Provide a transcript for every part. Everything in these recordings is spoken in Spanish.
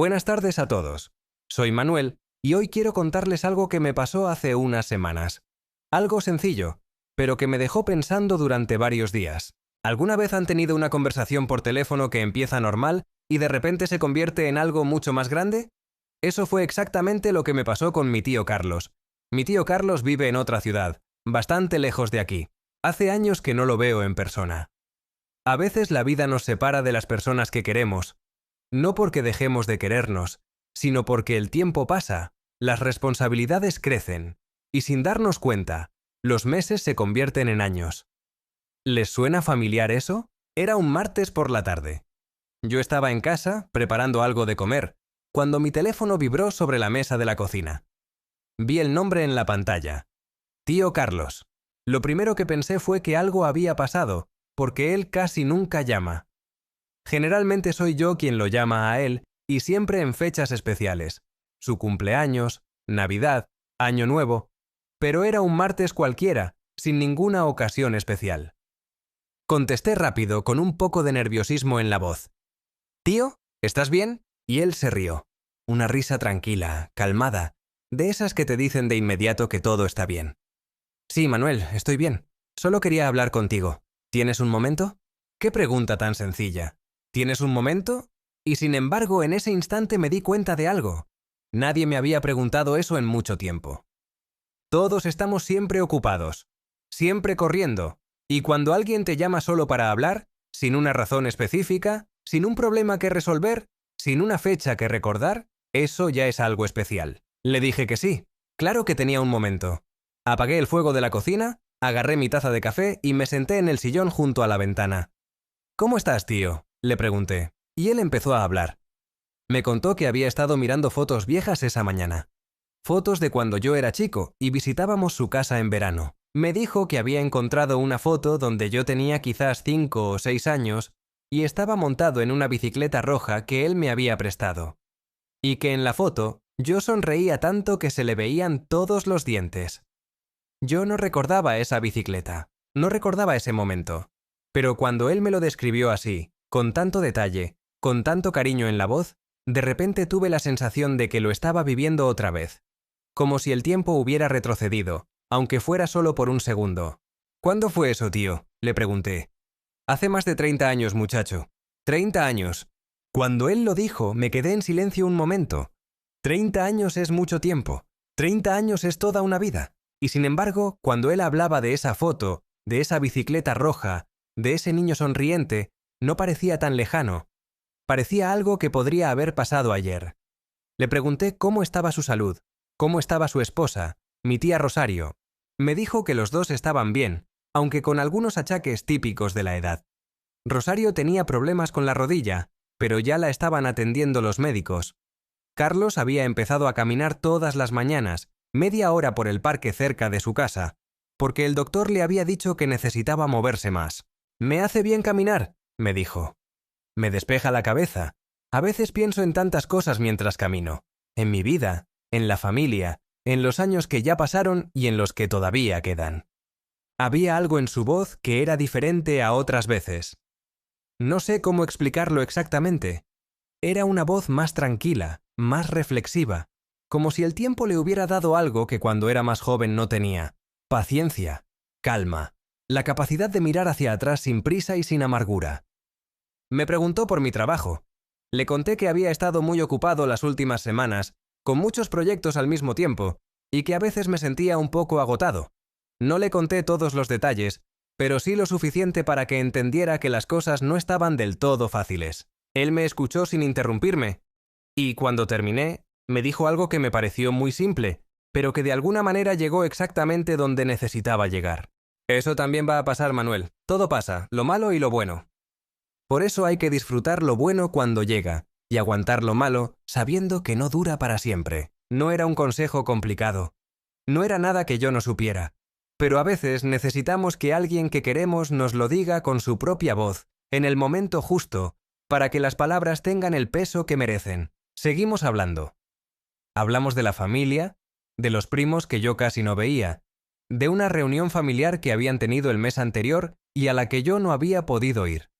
Buenas tardes a todos. Soy Manuel y hoy quiero contarles algo que me pasó hace unas semanas. Algo sencillo, pero que me dejó pensando durante varios días. ¿Alguna vez han tenido una conversación por teléfono que empieza normal y de repente se convierte en algo mucho más grande? Eso fue exactamente lo que me pasó con mi tío Carlos. Mi tío Carlos vive en otra ciudad, bastante lejos de aquí. Hace años que no lo veo en persona. A veces la vida nos separa de las personas que queremos, no porque dejemos de querernos, sino porque el tiempo pasa, las responsabilidades crecen, y sin darnos cuenta, los meses se convierten en años. ¿Les suena familiar eso? Era un martes por la tarde. Yo estaba en casa, preparando algo de comer, cuando mi teléfono vibró sobre la mesa de la cocina. Vi el nombre en la pantalla. Tío Carlos. Lo primero que pensé fue que algo había pasado, porque él casi nunca llama. Generalmente soy yo quien lo llama a él, y siempre en fechas especiales. Su cumpleaños, Navidad, Año Nuevo. Pero era un martes cualquiera, sin ninguna ocasión especial. Contesté rápido, con un poco de nerviosismo en la voz. «Tío, ¿estás bien?» Y él se rió. Una risa tranquila, calmada, de esas que te dicen de inmediato que todo está bien. «Sí, Manuel, estoy bien. Solo quería hablar contigo. ¿Tienes un momento?» ¡Qué pregunta tan sencilla! ¿Tienes un momento? Y sin embargo, en ese instante me di cuenta de algo. Nadie me había preguntado eso en mucho tiempo. Todos estamos siempre ocupados, siempre corriendo, y cuando alguien te llama solo para hablar, sin una razón específica, sin un problema que resolver, sin una fecha que recordar, eso ya es algo especial. Le dije que sí, claro que tenía un momento. Apagué el fuego de la cocina, agarré mi taza de café y me senté en el sillón junto a la ventana. «¿Cómo estás, tío?», le pregunté, y él empezó a hablar. Me contó que había estado mirando fotos viejas esa mañana. Fotos de cuando yo era chico y visitábamos su casa en verano. Me dijo que había encontrado una foto donde yo tenía quizás 5 o 6 años y estaba montado en una bicicleta roja que él me había prestado. Y que en la foto yo sonreía tanto que se le veían todos los dientes. Yo no recordaba esa bicicleta, no recordaba ese momento. Pero cuando él me lo describió así, con tanto detalle, con tanto cariño en la voz, de repente tuve la sensación de que lo estaba viviendo otra vez. Como si el tiempo hubiera retrocedido, aunque fuera solo por un segundo. «¿Cuándo fue eso, tío?», le pregunté. «Hace más de 30 años, muchacho. 30 años. Cuando él lo dijo, me quedé en silencio un momento. 30 años es mucho tiempo. 30 años es toda una vida. Y sin embargo, cuando él hablaba de esa foto, de esa bicicleta roja, de ese niño sonriente, no parecía tan lejano. Parecía algo que podría haber pasado ayer. Le pregunté cómo estaba su salud, cómo estaba su esposa, mi tía Rosario. Me dijo que los dos estaban bien, aunque con algunos achaques típicos de la edad. Rosario tenía problemas con la rodilla, pero ya la estaban atendiendo los médicos. Carlos había empezado a caminar todas las mañanas, media hora por el parque cerca de su casa, porque el doctor le había dicho que necesitaba moverse más. «Me hace bien caminar», me dijo. «Me despeja la cabeza. A veces pienso en tantas cosas mientras camino. En mi vida, en la familia, en los años que ya pasaron y en los que todavía quedan». Había algo en su voz que era diferente a otras veces. No sé cómo explicarlo exactamente. Era una voz más tranquila, más reflexiva, como si el tiempo le hubiera dado algo que cuando era más joven no tenía. Paciencia, calma, la capacidad de mirar hacia atrás sin prisa y sin amargura. Me preguntó por mi trabajo. Le conté que había estado muy ocupado las últimas semanas, con muchos proyectos al mismo tiempo, y que a veces me sentía un poco agotado. No le conté todos los detalles, pero sí lo suficiente para que entendiera que las cosas no estaban del todo fáciles. Él me escuchó sin interrumpirme, y cuando terminé, me dijo algo que me pareció muy simple, pero que de alguna manera llegó exactamente donde necesitaba llegar. «Eso también va a pasar, Manuel. Todo pasa, lo malo y lo bueno. Por eso hay que disfrutar lo bueno cuando llega, y aguantar lo malo sabiendo que no dura para siempre». No era un consejo complicado. No era nada que yo no supiera. Pero a veces necesitamos que alguien que queremos nos lo diga con su propia voz, en el momento justo, para que las palabras tengan el peso que merecen. Seguimos hablando. Hablamos de la familia, de los primos que yo casi no veía, de una reunión familiar que habían tenido el mes anterior y a la que yo no había podido ir.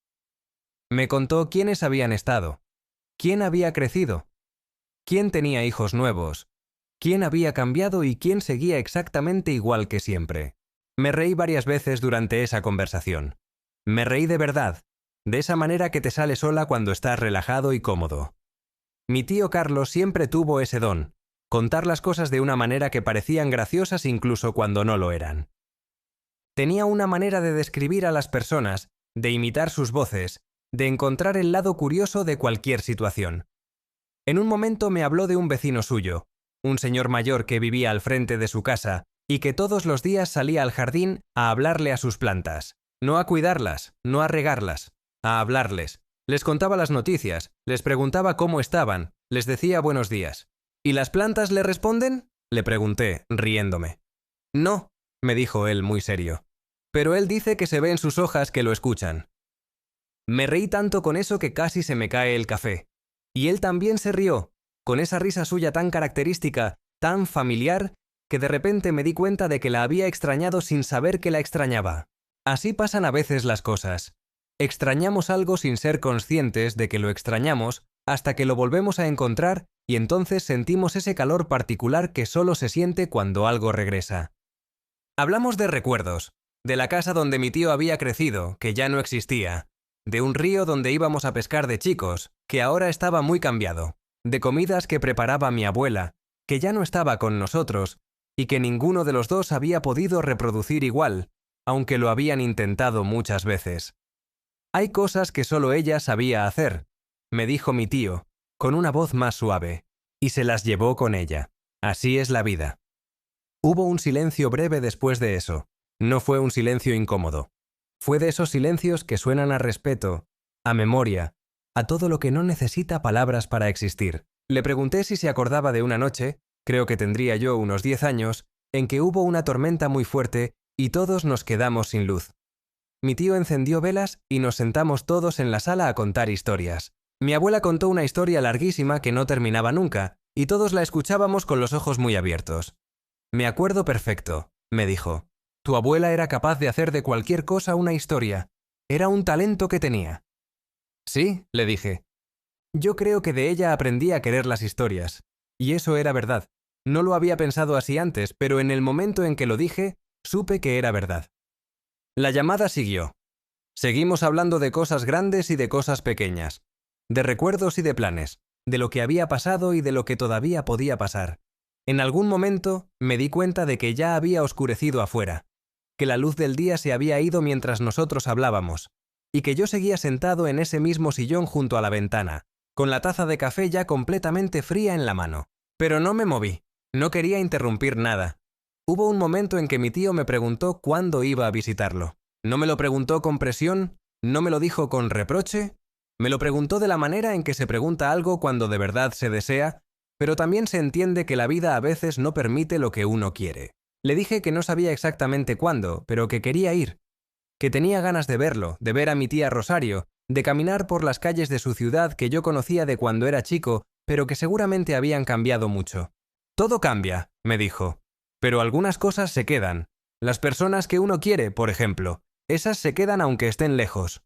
Me contó quiénes habían estado, quién había crecido, ¿Quién tenía hijos nuevos? ¿Quién había cambiado y quién seguía exactamente igual que siempre? Me reí varias veces durante esa conversación. Me reí de verdad, de esa manera que te sale sola cuando estás relajado y cómodo. Mi tío Carlos siempre tuvo ese don, contar las cosas de una manera que parecían graciosas incluso cuando no lo eran. Tenía una manera de describir a las personas, de imitar sus voces, de encontrar el lado curioso de cualquier situación. En un momento me habló de un vecino suyo, un señor mayor que vivía al frente de su casa y que todos los días salía al jardín a hablarle a sus plantas, no a cuidarlas, no a regarlas, a hablarles. Les contaba las noticias, les preguntaba cómo estaban, les decía buenos días. ¿Y las plantas le responden?, le pregunté, riéndome. No, me dijo él muy serio. Pero él dice que se ve en sus hojas que lo escuchan. Me reí tanto con eso que casi se me cae el café. Y él también se rió, con esa risa suya tan característica, tan familiar, que de repente me di cuenta de que la había extrañado sin saber que la extrañaba. Así pasan a veces las cosas. Extrañamos algo sin ser conscientes de que lo extrañamos hasta que lo volvemos a encontrar y entonces sentimos ese calor particular que solo se siente cuando algo regresa. Hablamos de recuerdos, de la casa donde mi tío había crecido, que ya no existía, de un río donde íbamos a pescar de chicos, que ahora estaba muy cambiado, de comidas que preparaba mi abuela, que ya no estaba con nosotros, y que ninguno de los dos había podido reproducir igual, aunque lo habían intentado muchas veces. Hay cosas que solo ella sabía hacer, me dijo mi tío, con una voz más suave, y se las llevó con ella. Así es la vida. Hubo un silencio breve después de eso. No fue un silencio incómodo. Fue de esos silencios que suenan a respeto, a memoria, a todo lo que no necesita palabras para existir. Le pregunté si se acordaba de una noche, creo que tendría yo unos 10 años, en que hubo una tormenta muy fuerte y todos nos quedamos sin luz. Mi tío encendió velas y nos sentamos todos en la sala a contar historias. Mi abuela contó una historia larguísima que no terminaba nunca, y todos la escuchábamos con los ojos muy abiertos. Me acuerdo perfecto, me dijo. Tu abuela era capaz de hacer de cualquier cosa una historia. Era un talento que tenía. Sí, le dije. Yo creo que de ella aprendí a querer las historias. Y eso era verdad. No lo había pensado así antes, pero en el momento en que lo dije, supe que era verdad. La llamada siguió. Seguimos hablando de cosas grandes y de cosas pequeñas, de recuerdos y de planes, de lo que había pasado y de lo que todavía podía pasar. En algún momento me di cuenta de que ya había oscurecido afuera, que la luz del día se había ido mientras nosotros hablábamos, y que yo seguía sentado en ese mismo sillón junto a la ventana, con la taza de café ya completamente fría en la mano. Pero no me moví, no quería interrumpir nada. Hubo un momento en que mi tío me preguntó cuándo iba a visitarlo. No me lo preguntó con presión, no me lo dijo con reproche, me lo preguntó de la manera en que se pregunta algo cuando de verdad se desea, pero también se entiende que la vida a veces no permite lo que uno quiere. Le dije que no sabía exactamente cuándo, pero que quería ir, que tenía ganas de verlo, de ver a mi tía Rosario, de caminar por las calles de su ciudad que yo conocía de cuando era chico, pero que seguramente habían cambiado mucho. Todo cambia, me dijo, pero algunas cosas se quedan. Las personas que uno quiere, por ejemplo, esas se quedan aunque estén lejos.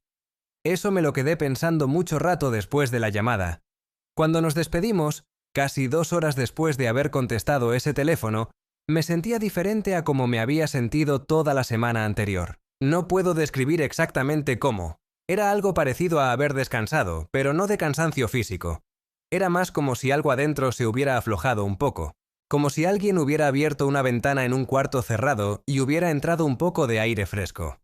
Eso me lo quedé pensando mucho rato después de la llamada. Cuando nos despedimos, casi 2 horas después de haber contestado ese teléfono, me sentía diferente a como me había sentido toda la semana anterior. No puedo describir exactamente cómo. Era algo parecido a haber descansado, pero no de cansancio físico. Era más como si algo adentro se hubiera aflojado un poco, como si alguien hubiera abierto una ventana en un cuarto cerrado y hubiera entrado un poco de aire fresco.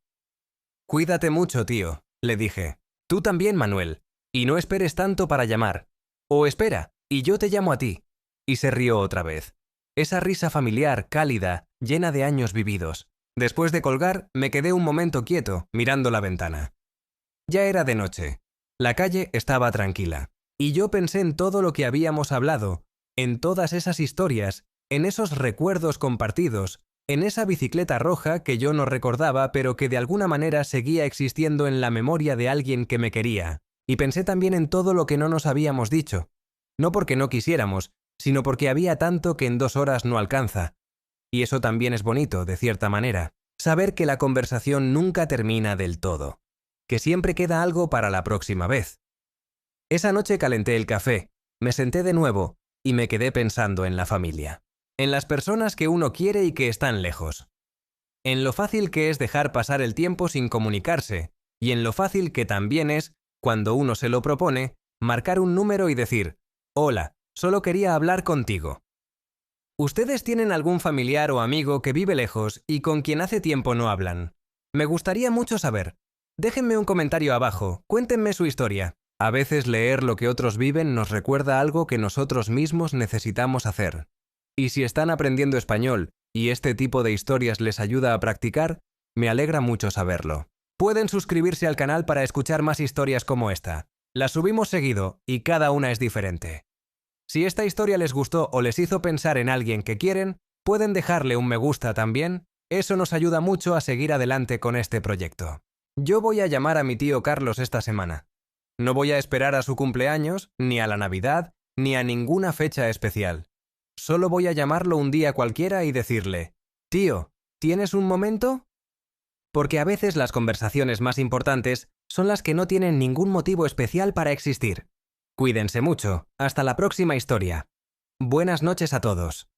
Cuídate mucho, tío, le dije. Tú también, Manuel. Y no esperes tanto para llamar. O espera, y yo te llamo a ti. Y se rió otra vez. Esa risa familiar, cálida, llena de años vividos. Después de colgar, me quedé un momento quieto, mirando la ventana. Ya era de noche. La calle estaba tranquila. Y yo pensé en todo lo que habíamos hablado, en todas esas historias, en esos recuerdos compartidos, en esa bicicleta roja que yo no recordaba pero que de alguna manera seguía existiendo en la memoria de alguien que me quería. Y pensé también en todo lo que no nos habíamos dicho. No porque no quisiéramos, sino porque había tanto que en 2 horas no alcanza. Y eso también es bonito, de cierta manera. Saber que la conversación nunca termina del todo. Que siempre queda algo para la próxima vez. Esa noche calenté el café, me senté de nuevo, y me quedé pensando en la familia, en las personas que uno quiere y que están lejos, en lo fácil que es dejar pasar el tiempo sin comunicarse, y en lo fácil que también es, cuando uno se lo propone, marcar un número y decir, «Hola, solo quería hablar contigo». ¿Ustedes tienen algún familiar o amigo que vive lejos y con quien hace tiempo no hablan? Me gustaría mucho saber. Déjenme un comentario abajo, cuéntenme su historia. A veces leer lo que otros viven nos recuerda algo que nosotros mismos necesitamos hacer. Y si están aprendiendo español y este tipo de historias les ayuda a practicar, me alegra mucho saberlo. Pueden suscribirse al canal para escuchar más historias como esta. Las subimos seguido y cada una es diferente. Si esta historia les gustó o les hizo pensar en alguien que quieren, pueden dejarle un me gusta también. Eso nos ayuda mucho a seguir adelante con este proyecto. Yo voy a llamar a mi tío Carlos esta semana. No voy a esperar a su cumpleaños, ni a la Navidad, ni a ninguna fecha especial. Solo voy a llamarlo un día cualquiera y decirle, «Tío, ¿tienes un momento?» Porque a veces las conversaciones más importantes son las que no tienen ningún motivo especial para existir. Cuídense mucho. Hasta la próxima historia. Buenas noches a todos.